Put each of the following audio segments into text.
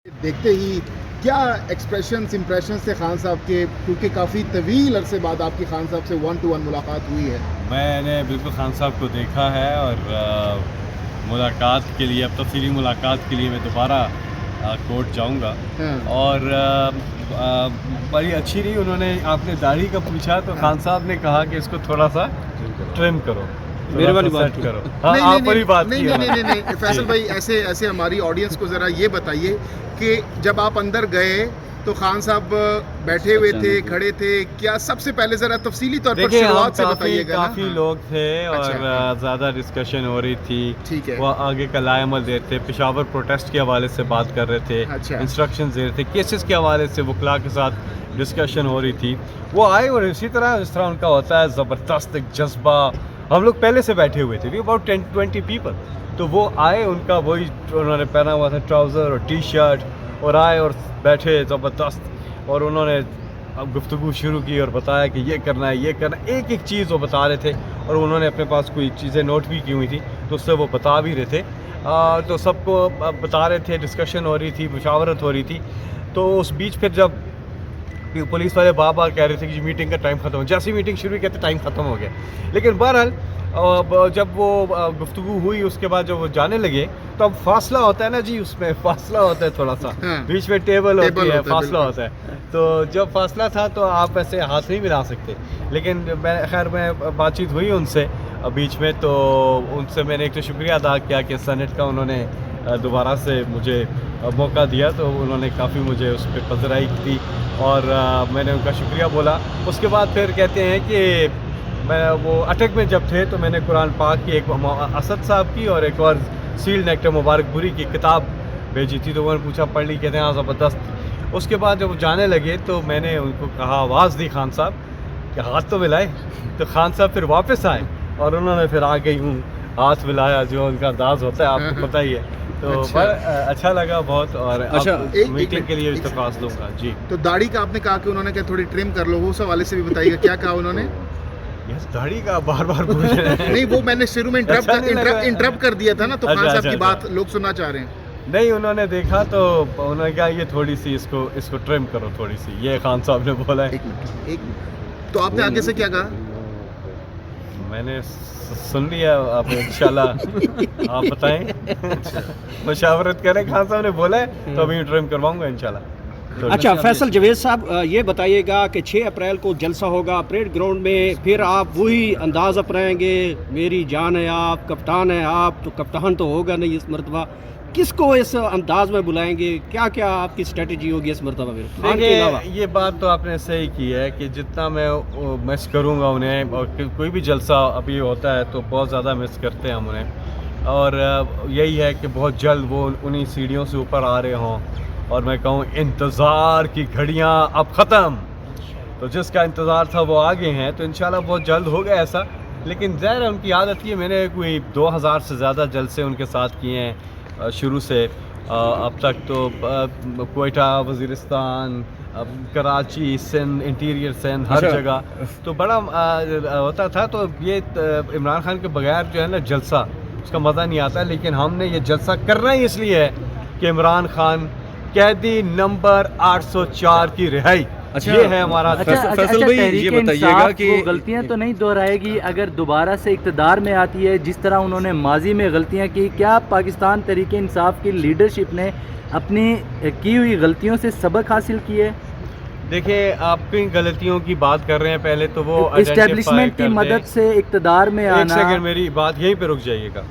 دیکھتے ہی کیا expressions impressions تھے خان صاحب کے، کیونکہ کافی طویل عرصے بعد آپ کی خان صاحب سے 1-to-1 ملاقات ہوئی ہے؟ میں نے بالکل خان صاحب کو دیکھا ہے اور ملاقات کے لیے، اب تفصیلی ملاقات کے لیے میں دوبارہ کورٹ جاؤں گا. اور بڑی اچھی رہی. انہوں نے آپ نے داڑھی کا پوچھا تو خان صاحب نے کہا کہ اس کو تھوڑا سا ٹرم کرو، میرے والی بات کرو. ہاں آپ والی بات کی. نہیں فیصل بھائی، ایسے ہماری آڈینس کو ذرا یہ بتائیے کہ جب آپ اندر گئے تو خان صاحب بیٹھے ہوئے تھے، کھڑے تھے کیا؟ سب سے پہلے ذرا تفصیلی طور پر شروعات سے بتائیے گا. کافی لوگ تھے اور زیادہ ڈسکشن ہو رہی تھی. وہ آگے کا لائے عمل دے تھے، پشاور پروٹیسٹ کے حوالے سے بات کر رہے تھے، انسٹرکشنز دے رہے تھے، کیسز کے حوالے سے وکلاء کے ساتھ ڈسکشن ہو رہی تھی. وہ آئے اور اسی طرح جس طرح ان کا ہوتا ہے زبردست ایک جذبہ. ہم لوگ پہلے سے بیٹھے ہوئے تھے، اباؤٹ 10-20 پیپل. تو وہ آئے، ان کا وہی انہوں نے پہنا ہوا تھا ٹراؤزر اور ٹی شرٹ، اور آئے اور بیٹھے زبردست. اور انہوں نے گفتگو شروع کی اور بتایا کہ یہ کرنا ہے، یہ کرنا ہے. ایک ایک چیز وہ بتا رہے تھے اور انہوں نے اپنے پاس کوئی چیزیں نوٹ بھی کی ہوئی تھی تو اس سے وہ بتا بھی رہے تھے. تو سب کو بتا رہے تھے، ڈسکشن ہو رہی تھی، مشاورت ہو رہی تھی. تو اس بیچ پھر جب پولیس والے بار کہہ رہے تھے کہ میٹنگ کا ٹائم ختم ہو، جیسی میٹنگ شروع کہتے ٹائم ختم ہو گیا. لیکن بہرحال جب وہ گفتگو ہوئی اس کے بعد جب وہ جانے لگے تو اب فاصلہ ہوتا ہے نا جی، اس میں فاصلہ ہوتا ہے تھوڑا سا، بیچ میں ٹیبل ہوتی ہے، فاصلہ ہوتا ہے. تو جب فاصلہ تھا تو آپ ایسے ہاتھ نہیں ملا سکتے. لیکن میں بات چیت ہوئی ان سے بیچ میں، تو ان سے میں نے ایک تو شکریہ ادا کیا کہ سینٹ کا انہوں نے دوبارہ سے مجھے موقع دیا، تو انہوں نے کافی مجھے اس پہ پذیرائی کی اور میں نے ان کا شکریہ بولا. اس کے بعد پھر کہتے ہیں کہ میں وہ اٹک میں جب تھے تو میں نے قرآن پاک کی ایک اسد صاحب کی اور ایک اور سیل نیکٹر مبارک پوری کی کتاب بھیجی تھی، تو انہوں نے پوچھا پڑھ لی، کہتے ہیں ہاں زبردست. اس کے بعد جب وہ جانے لگے تو میں نے ان کو کہا، آواز دی خان صاحب کہ ہاتھ تو ملائے. تو خان صاحب پھر واپس آئے اور انہوں نے پھر آگے ہوں ہاتھ ملایا، جو ان کا انداز ہوتا ہے آپ کو پتہ ہی ہے. تو اچھا لگا بہت. اور میٹنگ کے لیے اتفاق دوں گا. جی تو داڑھی کا آپ نے کہا کہ انہوں نے کہ تھوڑی ٹرم کر لو، اس حوالے سے بھی بتائیے گا کیا کہا انہوں نے؟ داڑھی کا بار بار پوچھ رہے ہیں. نہیں وہ میں نے شروع میں انٹرپٹ کر دیا تھا نا، تو خان صاحب کی بات لوگ سننا چاہ رہے ہیں. نہیں انہوں نے دیکھا تو انہوں نے کہا یہ تھوڑی سی اس کو ٹرم کرو تھوڑی سی، یہ خان صاحب نے بولا ہے. ایک تو آپ نے آگے سے کیا کہا؟ میں نے سن لیا. آپ انشاءاللہ آپ بتائیں، مشاورت کریں. خان صاحب نے بولا ہے تو ابھی ٹرم کرواؤں گا انشاءاللہ. اچھا فیصل جاوید صاحب، یہ بتائیے گا کہ 6 اپریل کو جلسہ ہوگا پریڈ گراؤنڈ میں، پھر آپ وہی انداز اپنائیں گے، میری جان ہے آپ، کپتان ہیں آپ، تو کپتان تو ہوگا نہیں اس مرتبہ، کس کو اس انداز میں بلائیں گے؟ کیا کیا آپ کی اسٹریٹجی ہوگی اس مرتبہ میں؟ دیکھیے یہ بات تو آپ نے صحیح کی ہے کہ جتنا میں مس کروں گا انہیں، اور کوئی بھی جلسہ ابھی ہوتا ہے تو بہت زیادہ مس کرتے ہیں ہم انہیں. اور یہی ہے کہ بہت جلد وہ انہی سیڑھیوں سے اوپر آ رہے ہوں اور میں کہوں انتظار کی گھڑیاں اب ختم. تو جس کا انتظار تھا وہ آگے ہیں، تو انشاءاللہ بہت جلد ہوگا ایسا. لیکن ظاہر ہے ان کی عادت کی ہے، میں نے کوئی 2000 سے زیادہ جلسے ان کے ساتھ کیے ہیں شروع سے اب تک. تو کوئٹہ، وزیرستان، کراچی، سندھ، انٹیریئر سندھ، ہر جگہ تو بڑا ہوتا تھا. تو یہ عمران خان کے بغیر جو ہے نا جلسہ، اس کا مزہ نہیں آتا. لیکن ہم نے یہ جلسہ کرنا ہی اس لیے ہے کہ عمران خان قیدی نمبر 804 کی رہائی، یہ ہے ہمارا. فیصل بھائی یہ بتائیے گا کہ غلطیاں تو نہیں دہرائے گی اگر دوبارہ سے اقتدار میں آتی ہے؟ جس طرح انہوں نے ماضی میں غلطیاں کی، کیا پاکستان تحریک انصاف کی لیڈرشپ نے اپنی کی ہوئی غلطیوں سے سبق حاصل کیے؟ دیکھیں آپ کن غلطیوں کی بات کر رہے ہیں، پہلے تو وہ اسٹیبلشمنٹ کی مدد سے اقتدار میں آنا. ایک سیکنڈ میری بات یہیں پہ رک جائیے گا.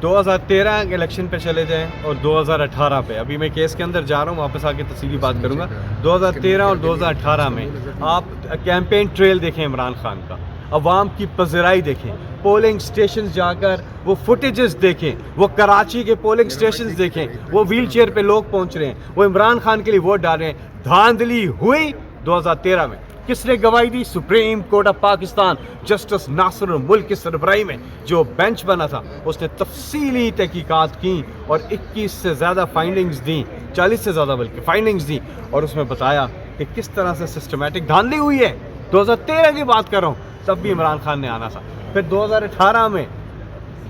2013 کے الیکشن پہ چلے جائیں اور 2018 پہ، ابھی میں کیس کے اندر جا رہا ہوں، واپس آ کے تفصیلی بات کروں گا. 2013 اور 2018 میں آپ کیمپین ٹریل دیکھیں عمران خان کا، عوام کی پذیرائی دیکھیں، پولنگ سٹیشنز جا کر وہ فوٹیجز دیکھیں، وہ کراچی کے پولنگ سٹیشنز دیکھیں، وہ ویل چیئر پہ لوگ پہنچ رہے ہیں، وہ عمران خان کے لیے ووٹ ڈال رہے ہیں. دھاندلی ہوئی 2013 میں، کس نے گواہی دی؟ Supreme Court of Pakistan, justice Nasir ul-Mulk کی سربراہی میں جو بینچ بنا تھا، اس نے تفصیلی تحقیقات کی اور 21 سے زیادہ فائنڈنگز دیں، 40 سے زیادہ بلکہ فائنڈنگز دیں، اور اس میں بتایا کہ کس طرح سے سسٹمیٹک دھاندلی ہوئی ہے. 2013 کی بات کر رہا ہوں، تب بھی عمران خان نے آنا تھا. پھر 2018 میں